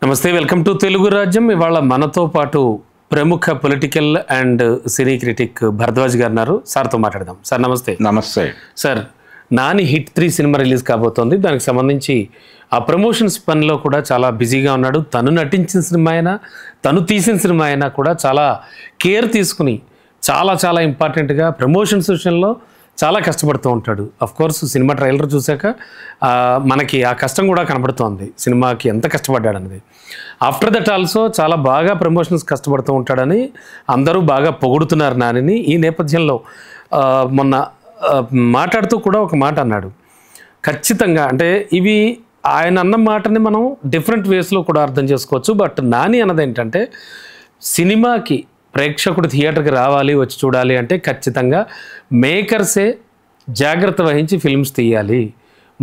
నమస్తే, welcome to Telugu రాజ్యం. ఇవాళ మనతో పాటు ప్రముఖ political and cine critic Bharadwaj గారు ఉన్నారు. సార్తో మాట్లాడదాం. సార్ నమస్తే. నమస్తే sir. Nani hit 3 cinema release కాబోతోంది. దానికి సంబంధించి ఆ ప్రమోషన్స్ పనిలో కూడా చాలా బిజీగా ఉన్నాడు. తను నటించిన సినిమా అయినా, తను తీసిన సినిమా అయినా కూడా చాలా కేర్ తీసుకుని చాలా ఇంపార్టెంట్గా ప్రమోషన్స్ విషయంలో చాలా కష్టపడుతూ ఉంటాడు. అఫ్ కోర్స్ సినిమా ట్రైలర్ చూశాక మనకి ఆ కష్టం కూడా కనబడుతోంది, సినిమాకి ఎంత కష్టపడ్డాడు అనేది. ఆఫ్టర్ దట్ ఆల్సో చాలా బాగా ప్రమోషన్స్ కష్టపడుతూ ఉంటాడని అందరూ బాగా పొగుడుతున్నారు నానిని. ఈ నేపథ్యంలో మొన్న మాట్లాడుతూ కూడా ఒక మాట అన్నాడు. ఖచ్చితంగా అంటే ఇవి ఆయన అన్న మాటని మనం డిఫరెంట్ వేస్లో కూడా అర్థం చేసుకోవచ్చు. బట్ నాని అన్నది ఏంటంటే, సినిమాకి ప్రేక్షకుడు థియేటర్కి రావాలి, వచ్చి చూడాలి అంటే ఖచ్చితంగా మేకర్సే జాగ్రత్త వహించి ఫిల్మ్స్ తీయాలి.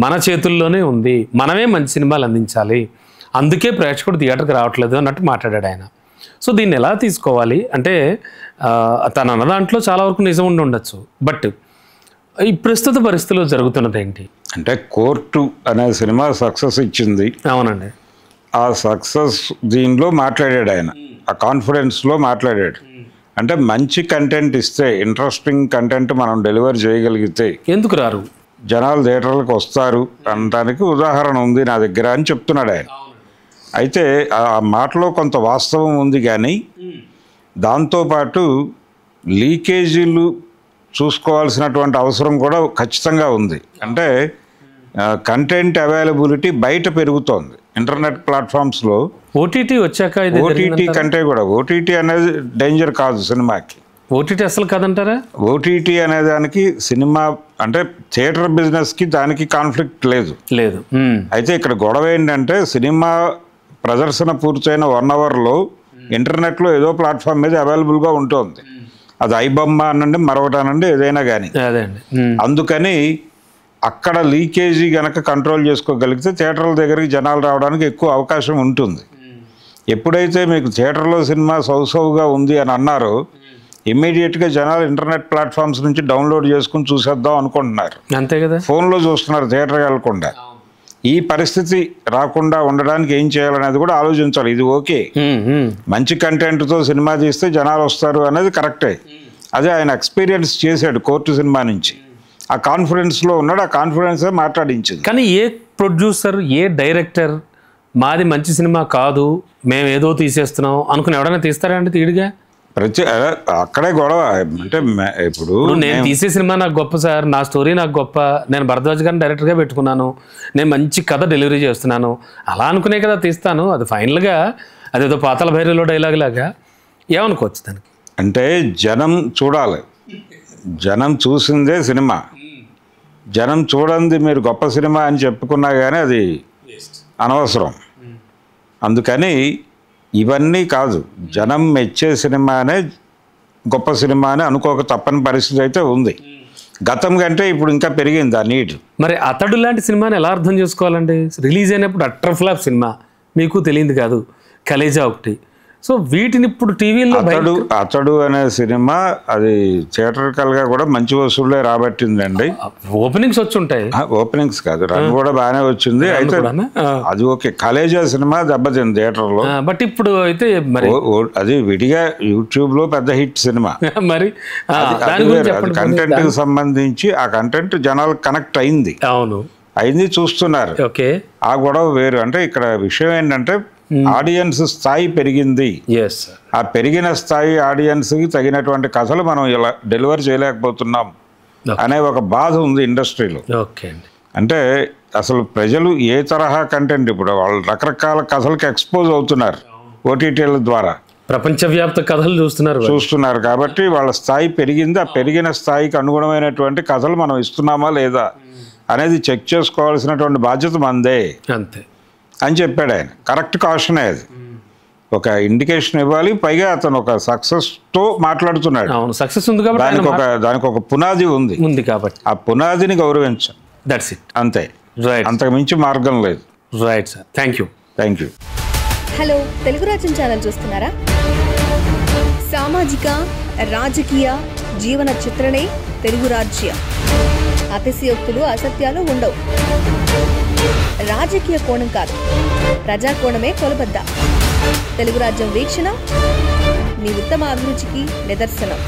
మన చేతుల్లోనే ఉంది, మనమే మంచి సినిమాలు అందించాలి, అందుకే ప్రేక్షకుడు థియేటర్కి రావట్లేదు అన్నట్టు మాట్లాడాడు ఆయన. సో దీన్ని ఎలా తీసుకోవాలి అంటే, తను అన్న దాంట్లో చాలా వరకు నిజం ఉండి ఉండొచ్చు. బట్ ఈ ప్రస్తుత పరిస్థితిలో జరుగుతున్నది ఏంటి అంటే, కోర్టు అనే సినిమా సక్సెస్ ఇచ్చింది. అవునండి. ఆ సక్సెస్ దీనిలో మాట్లాడాడు ఆయన, ఆ కాన్ఫిడెన్స్లో మాట్లాడాడు. అంటే మంచి కంటెంట్ ఇస్తే, ఇంట్రెస్టింగ్ కంటెంట్ మనం డెలివర్ చేయగలిగితే ఎందుకు రారు, జనాలు థియేటర్లకు వస్తారు అనడానికి ఉదాహరణ ఉంది నా దగ్గర అని చెప్తున్నాడు ఆయన. అయితే ఆ మాటలో కొంత వాస్తవం ఉంది, కానీ దాంతోపాటు లీకేజీలు చూసుకోవాల్సినటువంటి అవసరం కూడా ఖచ్చితంగా ఉంది. అంటే కంటెంట్ అవైలబిలిటీ బయట పెరుగుతోంది ఇంటర్నెట్ ప్లాట్ఫామ్స్లో. ఓటీటీ వచ్చాక ఓటీటీ కంటే కూడా, ఓటీటీ అనేది డేంజర్ కాదు సినిమాకి. ఓటీటీ అసలు కాదంటారా? ఓటీటీ అనే దానికి సినిమా అంటే థియేటర్ బిజినెస్కి దానికి కాన్ఫ్లిక్ట్ లేదు. అయితే ఇక్కడ గొడవ ఏంటంటే, సినిమా ప్రదర్శన పూర్తయిన 1 అవర్లో ఇంటర్నెట్లో ఏదో ప్లాట్ఫామ్ మీద అవైలబుల్గా ఉంటుంది. అది ఐబొమ్మ అనండి, మరొకటి అనండి, ఏదైనా కానీ. అందుకని అక్కడ లీకేజీ గనక కంట్రోల్ చేసుకోగలిగితే థియేటర్ల దగ్గరికి జనాలు రావడానికి ఎక్కువ అవకాశం ఉంటుంది. ఎప్పుడైతే మీకు థియేటర్లో సినిమా సౌసౌగా ఉంది అని అన్నారో, ఇమ్మీడియట్గా జనాలు ఇంటర్నెట్ ప్లాట్ఫామ్స్ నుంచి డౌన్లోడ్ చేసుకుని చూసేద్దాం అనుకుంటున్నారు. అంతే కదా, ఫోన్లో చూస్తున్నారు థియేటర్కి వెళ్ళకుండా. ఈ పరిస్థితి రాకుండా ఉండడానికి ఏం చేయాలనేది కూడా ఆలోచించాలి. ఇది ఓకే, మంచి కంటెంట్తో సినిమా తీస్తే జనాలు వస్తారు అనేది కరెక్టే. అదే ఆయన ఎక్స్పీరియన్స్ చేశాడు కోర్టు సినిమా నుంచి. ఆ కాన్ఫిడెన్స్లో ఉన్నాడు, ఆ కాన్ఫిడెన్సే మాట్లాడించింది. కానీ ఏ ప్రొడ్యూసర్, ఏ డైరెక్టర్ మాది మంచి సినిమా కాదు, మేము ఏదో తీసేస్తున్నాం అనుకుని ఎవడైనా తీస్తారంటే తీడిగా అక్కడే గొడవ. అంటే ఇప్పుడు నేను తీసే సినిమా నాకు గొప్ప సార్, నా స్టోరీ నాకు గొప్ప, నేను భరద్వాజ్ గారిని డైరెక్టర్గా పెట్టుకున్నాను, నేను మంచి కథ డెలివరీ చేస్తున్నాను, అలా అనుకునే కదా తీస్తాను. అది ఫైనల్గా అదేదో పాతాళ భైరవిలో డైలాగ్ లాగా ఏమనుకోవచ్చు దానికి. అంటే జనం చూడాలి, జనం చూసిందే సినిమా. జనం చూడండి మీరు గొప్ప సినిమా అని చెప్పుకున్నా కానీ అది అనవసరం. అందుకని ఇవన్నీ కాదు, జనం మెచ్చే సినిమానే గొప్ప సినిమా అని అనుకోక తప్పని పరిస్థితి అయితే ఉంది. గతం కంటే ఇప్పుడు ఇంకా పెరిగింది ఆ నీడ్. మరి అతడు లాంటి సినిమాని ఎలా అర్థం చేసుకోవాలండి? రిలీజ్ అయినప్పుడు అట్టర్ ఫ్లాప్ సినిమా, మీకు తెలియదు కాదు, కలేజా ఒకటి. సో వీటిని ఇప్పుడు టీవీలో అతడు అనే సినిమా అది థియేటర్కల్గా కూడా మంచి వసూళ్ళే రాబట్టిందండి. ఓపెనింగ్స్ వచ్చి ఉంటాయి, ఓపెనింగ్స్ కాదు, రన్ కూడా బాగానే వచ్చింది. అయితే అది ఓకే, కలేజా సినిమా దెబ్బతింది థియేటర్లో. బట్ ఇప్పుడు అయితే మరి అది విడిగా యూట్యూబ్లో పెద్ద హిట్ సినిమా. మరి కంటెంట్ కి సంబంధించి ఆ కంటెంట్ జనాలకు కనెక్ట్ అయింది, అయింది, చూస్తున్నారు. ఆ గొడవ వేరు. అంటే ఇక్కడ విషయం ఏంటంటే, ఆడియన్స్ స్థాయి పెరిగింది. ఆ పెరిగిన స్థాయి ఆడియన్స్కి తగినటువంటి కథలు మనం ఇలా డెలివర్ చేయలేకపోతున్నాం అనే ఒక బాధ ఉంది ఇండస్ట్రీలో. అంటే అసలు ప్రజలు ఏ తరహా కంటెంట్, ఇప్పుడు వాళ్ళు రకరకాల కథలకు ఎక్స్పోజ్ అవుతున్నారు ఓటీటీల ద్వారా, ప్రపంచవ్యాప్త కథలు చూస్తున్నారు. కాబట్టి వాళ్ళ స్థాయి పెరిగింది. ఆ పెరిగిన స్థాయికి అనుగుణమైనటువంటి కథలు మనం ఇస్తున్నామా లేదా అనేది చెక్ చేసుకోవాల్సినటువంటి బాధ్యత మనదే అంతే అని చెప్పాడు ఆయన. కరెక్ట్ కాషనే అది, ఒక ఇండికేషన్ ఇవ్వాలి. పైగా అతను ఒక సక్సెస్తో మాట్లాడుతున్నాడు. సక్సెస్ ఉంది కాబట్టి దానికి ఒక పునాది ఉంది కాబట్టి ఆ పునాదిని గౌరవించాలి. దట్స్ ఇట్, అంతే. అంతకు మించి మార్గం లేదు. Right sir, thank you. Hello, Telugu రాజ్యం ఛానల్ చూస్తున్నారా? సామాజిక, రాజకీయ, జీవన చిత్రణే తెలుగు రాజ్యం. అతిశయోక్తులు, అసత్యాలు ఉండవు. రాజకీయ కోణం కాదు, ప్రజా కోణమే కొలబద్ద. తెలుగు రాజ్యం వీక్షణ మీ ఉత్తమ అభిరుచికి నిదర్శనం.